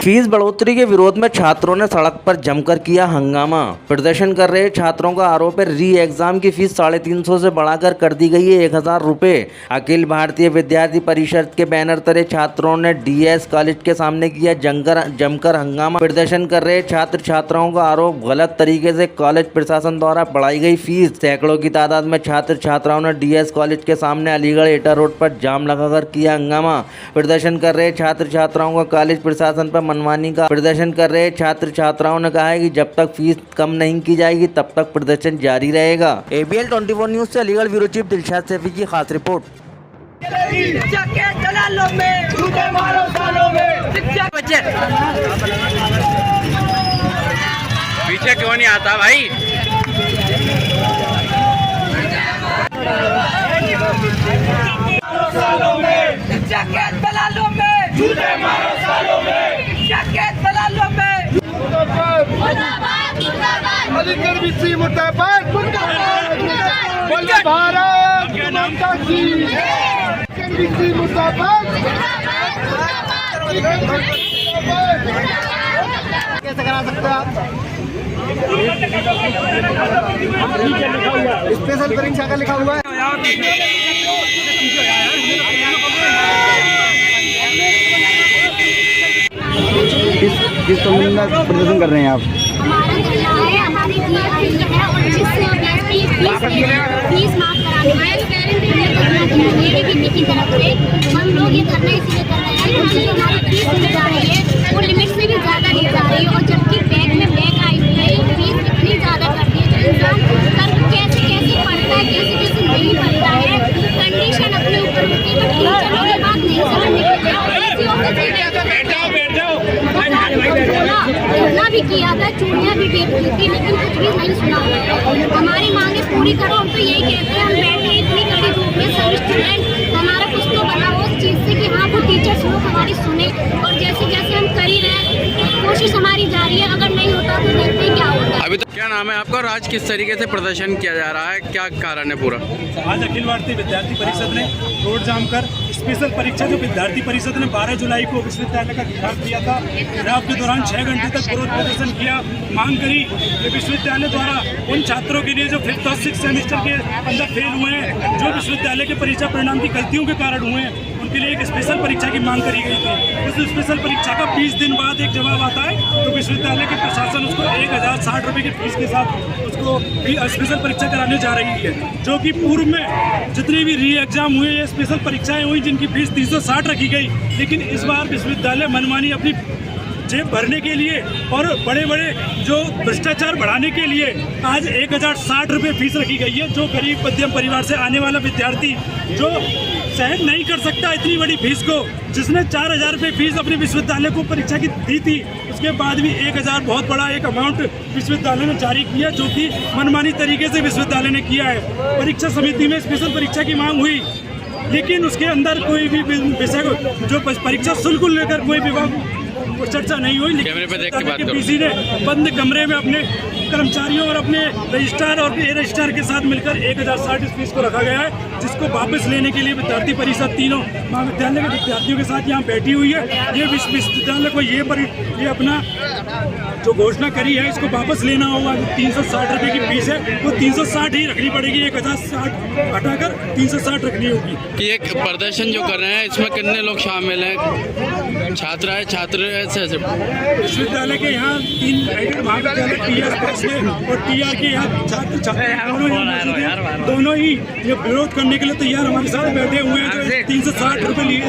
Fees बढ़ोतरी के विरोध में छात्रों ने सड़क पर जमकर किया हंगामा। प्रदर्शन कर रहे छात्रों का आरोप है री एग्जाम की फीस 350 से बढ़ाकर कर दी गई है 1000 रुपये। अखिल भारतीय विद्यार्थी परिषद के बैनर तले छात्रों ने डीएस कॉलेज के सामने किया जमकर हंगामा। प्रदर्शन कर रहे छात्र छात्राओं का आरोप गलत तरीके से कॉलेज प्रशासन द्वारा बढ़ाई गई फीस। सैकड़ों की तादाद में छात्र छात्राओं ने डीएस कॉलेज के सामने अलीगढ़ एटा रोड पर जाम लगाकर किया हंगामा। प्रदर्शन कर रहे छात्र छात्राओं का कॉलेज प्रशासन पर मनमानी का प्रदर्शन कर रहे छात्र छात्राओं ने कहा है कि जब तक फीस कम नहीं की जाएगी तब तक प्रदर्शन जारी रहेगा। ABL 24 न्यूज से अलीगढ़ ब्यूरो चीफ दिलशाद सैफी की खास रिपोर्ट। पीछे क्यों नहीं आता भाई? अलीगढ़ बीसी मुर्दाबाद, बोले भारत माता की अलीगढ़ बीसी मुर्दाबाद। कैसे करा सकते हैं आप? स्पेशल परीक्षा का लिखा हुआ है। किस संबंध में प्रदर्शन कर रहे हैं आप? हमारा धरना है, हमारी है और जिससे फीस माफ करानी की तरफ से हम लोग ये धरना इसलिए कर रहे हैं क्योंकि हमारी फीस ली जा रही है वो लिमिट से भी ज़्यादा ली जा रही है और जबकि बैग में बैग आई हुई है ये फीस इतनी ज़्यादा कर दी है जो इंसान कैसे कैसे पढ़ता है कैसे कैसे नहीं पढ़ता है कंडीशन अपने ऊपर होती है बट टीचरों की बात नहीं समझने धरना भी किया था, चूड़ियाँ भी बेच दी थी लेकिन कुछ भी नहीं सुना। हमारी मांगे पूरी करो। हम तो यही कहते हैं, हम बैठे इतनी कड़ी धूप में सभी स्टूडेंट, हमारा कुछ तो बनाओ उस चीज़ से कि हाँ वो टीचर्स लोग हमारी सुने और जैसे जैसे हम कर ही रहे कोशिश हमारी जारी है। अगर नहीं होता तो देखते हैं क्या होता है। अभी तो क्या नाम है आपका और आज किस तरीके से प्रदर्शन किया जा रहा है, क्या कारण है पूरा? आज अखिल भारतीय विद्यार्थी परिषद ने रोड जाम कर स्पेशल परीक्षा जो विद्यार्थी परिषद ने 12 जुलाई को विश्वविद्यालय का घेराव किया था, घेराव के दौरान 6 घंटे तक विरोध प्रदर्शन किया। मांग करी कि विश्वविद्यालय द्वारा उन छात्रों के लिए जो 5th और 6th सेमेस्टर के अंदर फेल हुए हैं, जो विश्वविद्यालय के परीक्षा परिणाम की गलतियों के कारण हुए हैं, उनके लिए एक स्पेशल परीक्षा की मांग करी गई थी। उस स्पेशल परीक्षा का 20 दिन बाद एक जवाब आता है तो विश्वविद्यालय के प्रशासन उसको 1060 रुपये की फीस के साथ उसको स्पेशल परीक्षा कराने जा रही है, जो कि पूर्व में जितने भी री एग्जाम हुए या स्पेशल परीक्षाएं हुई जिनकी फीस 360 रखी गई, लेकिन इस बार विश्वविद्यालय मनमानी अपनी जेब भरने के लिए और बड़े बड़े जो भ्रष्टाचार बढ़ाने के लिए आज 1060 रुपये फीस रखी गई है। जो गरीब मध्यम परिवार से आने वाला विद्यार्थी जो सहन नहीं कर सकता इतनी बड़ी फीस को, जिसने 4000 रुपये फीस अपने विश्वविद्यालय को परीक्षा की दी थी, उसके बाद भी 1000 बहुत बड़ा एक अमाउंट विश्वविद्यालय ने जारी किया, जो कि मनमानी तरीके से विश्वविद्यालय ने किया है। परीक्षा समिति में स्पेशल परीक्षा की मांग हुई लेकिन उसके अंदर कोई भी विषय जो परीक्षा शुल्क को लेकर कोई विभाग चर्चा नहीं हुई। लेकिन पीसी ने बंद कमरे में अपने कर्मचारियों और अपने रजिस्ट्रार और रजिस्ट्रार के साथ मिलकर 1060 फीस को रखा गया है, जिसको वापस लेने के लिए विद्यार्थी परिषद तीनों महाविद्यालय के विद्यार्थियों के साथ यहाँ बैठी हुई है। ये विश्वविद्यालय को ये अपना जो घोषणा करी है इसको वापस लेना होगा। 360 रुपये की फीस है वो 360 ही रखनी पड़ेगी, 1060 हटाकर 360 रखनी होगी। कि एक प्रदर्शन जो कर रहे हैं इसमें कितने लोग शामिल हैं? छात्र है, छात्र विश्वविद्यालय के यहाँ 3 महाविद्यालय TS और TR के यहाँ छात्र दोनों ही ये विरोध करने के लिए तैयार हमारे साथ बैठे हुए हैं। जो 360 रुपये लिए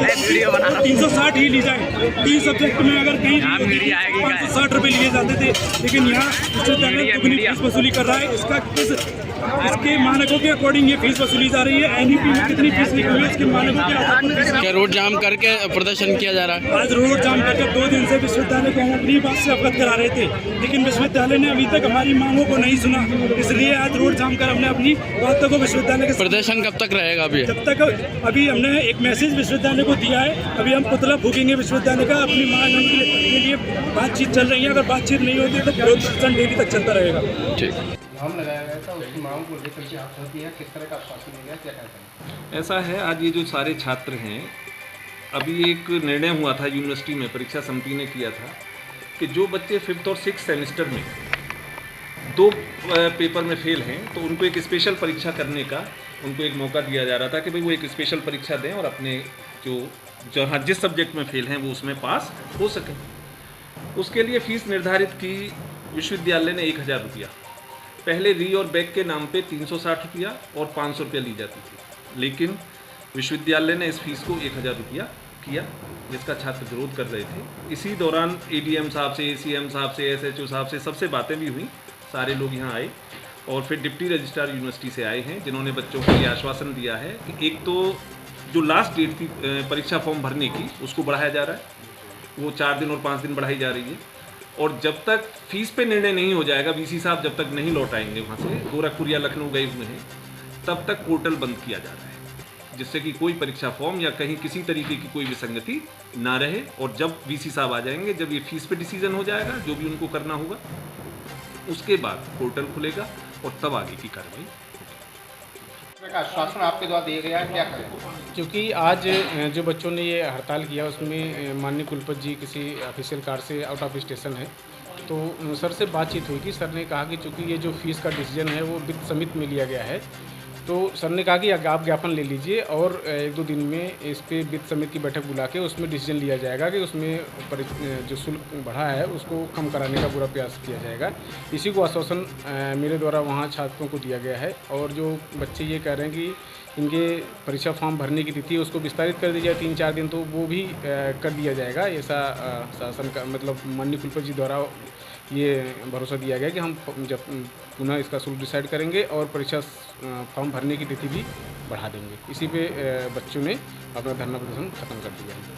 360 ही ली जाए। 3 सब्जेक्ट में अगर कहीं 560 रुपये लिए जाते थे, लेकिन यहाँ विश्वविद्यालय दुगनी फीस वसूली कर रहा है। इसके मानकों के अकॉर्डिंग ये फीस वसूली जा रही है। NEP में कितनी फीस लिखी हुई है इसके मानकों के आधार क्या रोड जाम करके प्रदर्शन किया जा रहा है? आज रोड जाम करके 2 दिन से विश्वविद्यालय को हम अपनी बात से अवगत करा रहे थे, लेकिन विश्वविद्यालय ने अभी तक हमारी मांगों को नहीं सुना, इसलिए आज रोड जाम कर हमने अपनी बातों को विश्वविद्यालय के प्रदर्शन कब तक रहेगा? जब तक अभी हमने एक मैसेज विश्वविद्यालय को दिया है। अभी हम पुतला फूकेंगे विश्वविद्यालय का, अपनी मांग के लिए बातचीत चल रही है। अगर बातचीत नहीं होती तो प्रदर्शन डेली तक चलता रहेगा। ठीक। जाम लगाया गया था, उसकी मांग को लेकर के आप किस तरह का आश्वासन मिला, क्या कहते हैं? ऐसा है, आज ये जो सारे छात्र हैं अभी एक निर्णय हुआ था यूनिवर्सिटी में, परीक्षा समिति ने किया था कि जो बच्चे 5th और 6th सेमेस्टर में 2 पेपर में फेल हैं तो उनको एक स्पेशल परीक्षा करने का उनको एक मौका दिया जा रहा था कि भाई वो एक स्पेशल परीक्षा दें और अपने जहाँ जिस सब्जेक्ट में फेल हैं वो उसमें पास हो सकें। उसके लिए फ़ीस निर्धारित की विश्वविद्यालय ने 1000 रुपया। पहले री और बैक के नाम पे 360 रुपया और 500 रुपया ली जाती थी, लेकिन विश्वविद्यालय ने इस फीस को 1000 रुपया किया, जिसका छात्र विरोध कर रहे थे। इसी दौरान एडीएम साहब से, एसीएम साहब से, एसएचओ साहब से सबसे बातें भी हुई, सारे लोग यहाँ आए और फिर डिप्टी रजिस्ट्रार यूनिवर्सिटी से आए हैं, जिन्होंने बच्चों को ये आश्वासन दिया है कि एक तो जो लास्ट डेट थी परीक्षा फॉर्म भरने की उसको बढ़ाया जा रहा है, वो 4 दिन और 5 दिन बढ़ाई जा रही है, और जब तक फीस पे निर्णय नहीं हो जाएगा, वीसी साहब जब तक नहीं लौट आएंगे वहाँ से, गोरखपुर या लखनऊ गए हुए हैं, तब तक पोर्टल बंद किया जा रहा है, जिससे कि कोई परीक्षा फॉर्म या कहीं किसी तरीके की कोई विसंगति ना रहे। और जब वीसी साहब आ जाएंगे, जब ये फीस पे डिसीजन हो जाएगा, जो भी उनको करना होगा, उसके बाद पोर्टल खुलेगा और तब आगे की कार्रवाई। का आश्वासन आपके द्वारा दिया गया है, क्या करें? क्योंकि आज जो बच्चों ने ये हड़ताल किया उसमें माननीय कुलपति जी किसी ऑफिशियल कार से आउट ऑफ स्टेशन है, तो सर से बातचीत हुई थी। सर ने कहा कि चूँकि ये जो फीस का डिसीजन है वो वित्त समिति में लिया गया है, तो सर ने कहा कि आप ज्ञापन ले लीजिए और 1-2 दिन में इस पे वित्त समिति की बैठक बुला के उसमें डिसीजन लिया जाएगा कि उसमें जो शुल्क बढ़ा है उसको कम कराने का पूरा प्रयास किया जाएगा। इसी को आश्वासन मेरे द्वारा वहाँ छात्रों को दिया गया है। और जो बच्चे ये कह रहे हैं कि इनके परीक्षा फॉर्म भरने की तिथि उसको विस्तारित कर दी जाए 3-4 दिन, तो वो भी कर दिया जाएगा। ऐसा शासन का मतलब माननीय कुलपति जी द्वारा ये भरोसा दिया गया कि हम जब पुनः इसका शुल्क डिसाइड करेंगे और परीक्षा फॉर्म भरने की तिथि भी बढ़ा देंगे। इसी पे बच्चों ने अपना धरना प्रदर्शन खत्म कर दिया है।